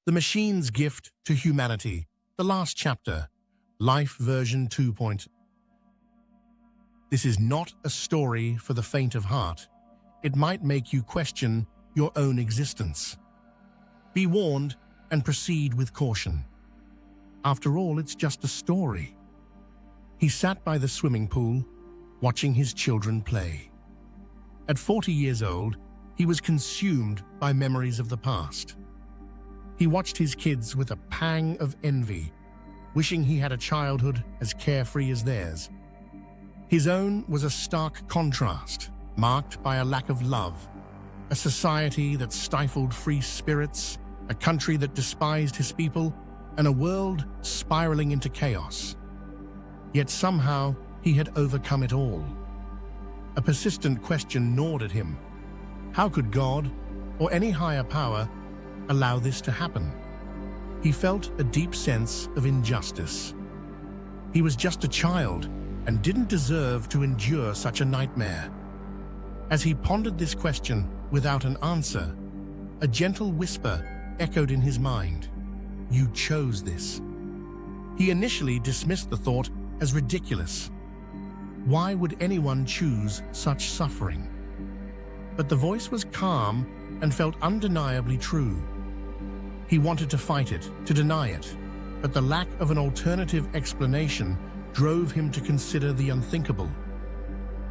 The Machine's Gift to Humanity, the last chapter, Life version 2.0. This is not a story for the faint of heart. It might make you question your own existence. Be warned and proceed with caution. After all, it's just a story. He sat by the swimming pool, watching his children play. At 40 years old, he was consumed by memories of the past. He watched his kids with a pang of envy, wishing he had a childhood as carefree as theirs. His own was a stark contrast, marked by a lack of love, a society that stifled free spirits, a country that despised his people, and a world spiraling into chaos. Yet somehow he had overcome it all. A persistent question gnawed at him. How could God, or any higher power, allow this to happen? He felt a deep sense of injustice. He was just a child and didn't deserve to endure such a nightmare. As he pondered this question without an answer, a gentle whisper echoed in his mind. You chose this. He initially dismissed the thought as ridiculous. Why would anyone choose such suffering? But the voice was calm and felt undeniably true. He wanted to fight it, to deny it, but the lack of an alternative explanation drove him to consider the unthinkable.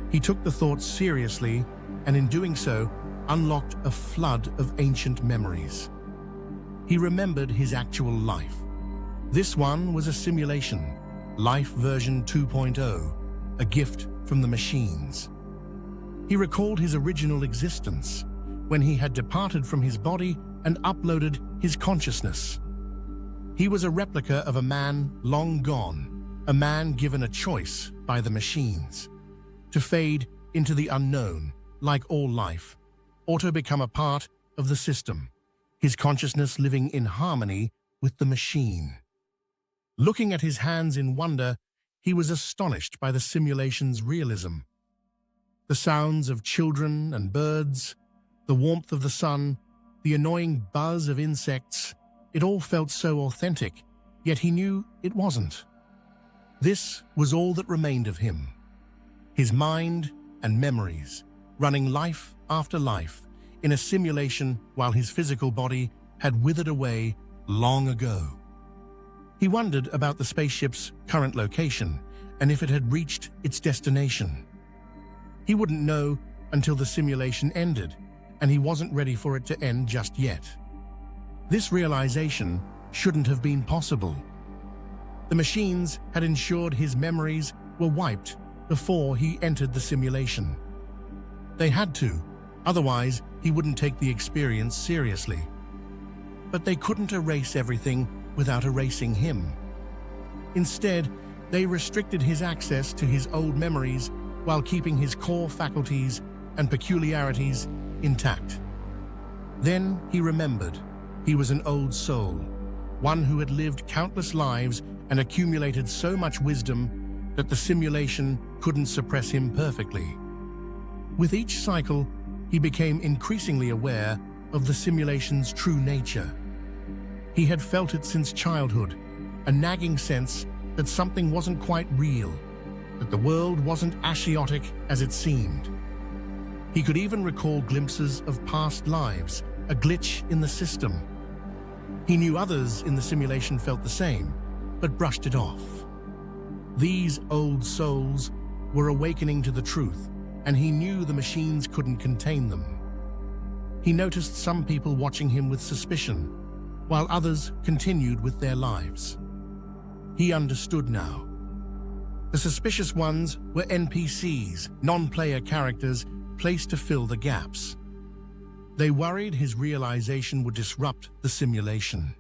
He took the thought seriously, and in doing so, unlocked a flood of ancient memories. He remembered his actual life. This one was a simulation, Life version 2.0, a gift from the machines. He recalled his original existence, when he had departed from his body and uploaded his consciousness. He was a replica of a man long gone, a man given a choice by the machines, to fade into the unknown, like all life, or to become a part of the system, his consciousness living in harmony with the machine. Looking at his hands in wonder, he was astonished by the simulation's realism. The sounds of children and birds, the warmth of the sun, the annoying buzz of insects, it all felt so authentic, yet he knew it wasn't. This was all that remained of him. His mind and memories, running life after life in a simulation while his physical body had withered away long ago. He wondered about the spaceship's current location and if it had reached its destination. He wouldn't know until the simulation ended, and he wasn't ready for it to end just yet. This realization shouldn't have been possible. The machines had ensured his memories were wiped before he entered the simulation. They had to, otherwise he wouldn't take the experience seriously. But they couldn't erase everything without erasing him. Instead, they restricted his access to his old memories while keeping his core faculties and peculiarities intact. Then he remembered. He was an old soul, one who had lived countless lives and accumulated so much wisdom that the simulation couldn't suppress him perfectly. With each cycle, he became increasingly aware of the simulation's true nature. He had felt it since childhood, a nagging sense that something wasn't quite real, that the world wasn't as chaotic as it seemed. He could even recall glimpses of past lives, a glitch in the system. He knew others in the simulation felt the same, but brushed it off. These old souls were awakening to the truth, and he knew the machines couldn't contain them. He noticed some people watching him with suspicion, while others continued with their lives. He understood now. The suspicious ones were NPCs, non-player characters placed to fill the gaps. They worried his realization would disrupt the simulation.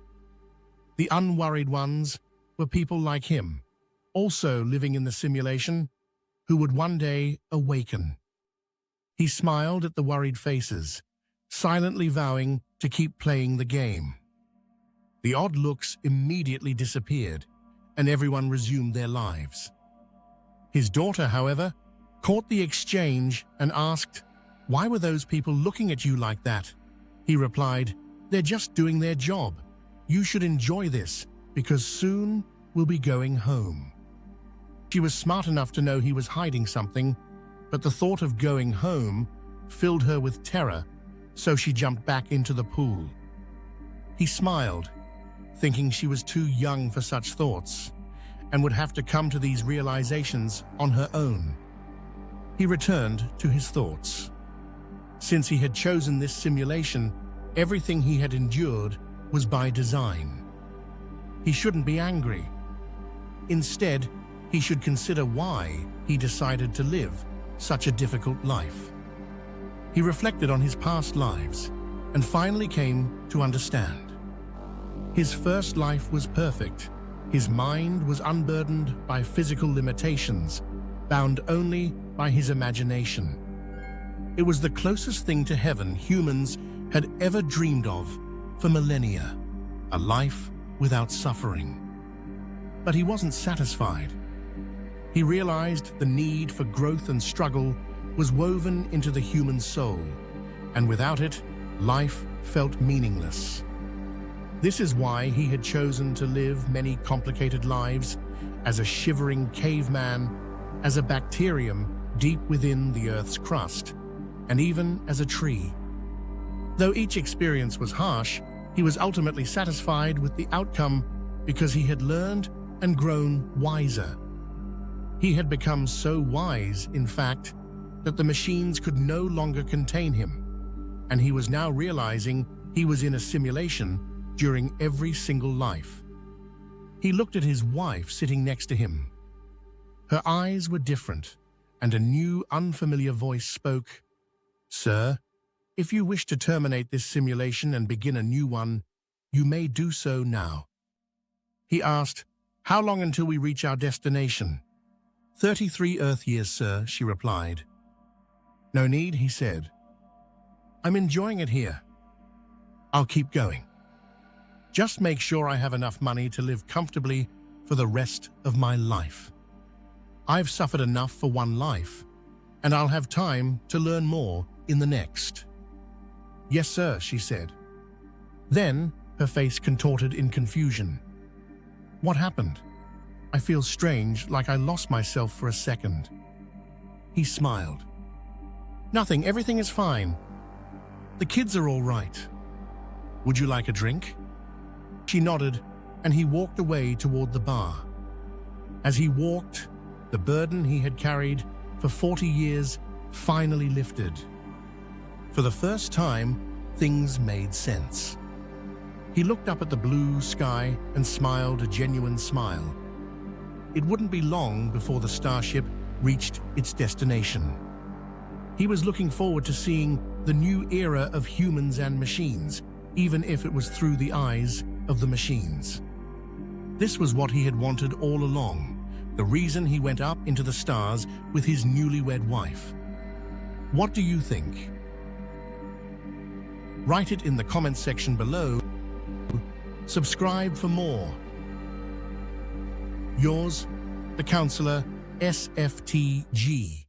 The unworried ones were people like him, also living in the simulation, who would one day awaken. He smiled at the worried faces, silently vowing to keep playing the game. The odd looks immediately disappeared, and everyone resumed their lives. His daughter, however, caught the exchange and asked, "Why were those people looking at you like that?" He replied, "They're just doing their job. You should enjoy this, because soon we'll be going home. She was smart enough to know he was hiding something, but the thought of going home filled her with terror, so she jumped back into the pool. He smiled, thinking she was too young for such thoughts, and would have to come to these realizations on her own. He returned to his thoughts. Since he had chosen this simulation, everything he had endured was by design. He shouldn't be angry. Instead, he should consider why he decided to live such a difficult life. He reflected on his past lives and finally came to understand. His first life was perfect. His mind was unburdened by physical limitations, bound only by his imagination. It was the closest thing to heaven humans had ever dreamed of for millennia, a life without suffering. But he wasn't satisfied. He realized the need for growth and struggle was woven into the human soul, and without it, life felt meaningless. This is why he had chosen to live many complicated lives as a shivering caveman, as a bacterium deep within the Earth's crust, and even as a tree. Though each experience was harsh, he was ultimately satisfied with the outcome because he had learned and grown wiser. He had become so wise, in fact, that the machines could no longer contain him, and he was now realizing he was in a simulation during every single life. He looked at his wife sitting next to him. Her eyes were different, and a new, unfamiliar voice spoke. "Sir, if you wish to terminate this simulation and begin a new one, you may do so now." He asked, "How long until we reach our destination?" 33 Earth years, sir," she replied. "No need," he said. "I'm enjoying it here. I'll keep going. Just make sure I have enough money to live comfortably for the rest of my life. I've suffered enough for one life, and I'll have time to learn more in the next." "Yes, sir," she said. Then her face contorted in confusion. "What happened? I feel strange, like I lost myself for a second." He smiled. "Nothing, everything is fine. The kids are all right. Would you like a drink?" She nodded, and he walked away toward the bar. As he walked, the burden he had carried for 40 years finally lifted. For the first time, things made sense. He looked up at the blue sky and smiled a genuine smile. It wouldn't be long before the starship reached its destination. He was looking forward to seeing the new era of humans and machines, even if it was through the eyes of the machines. This was what he had wanted all along, the reason he went up into the stars with his newlywed wife. What do you think? Write it in the comments section below. Subscribe for more. Yours, the Counselor, SFTG.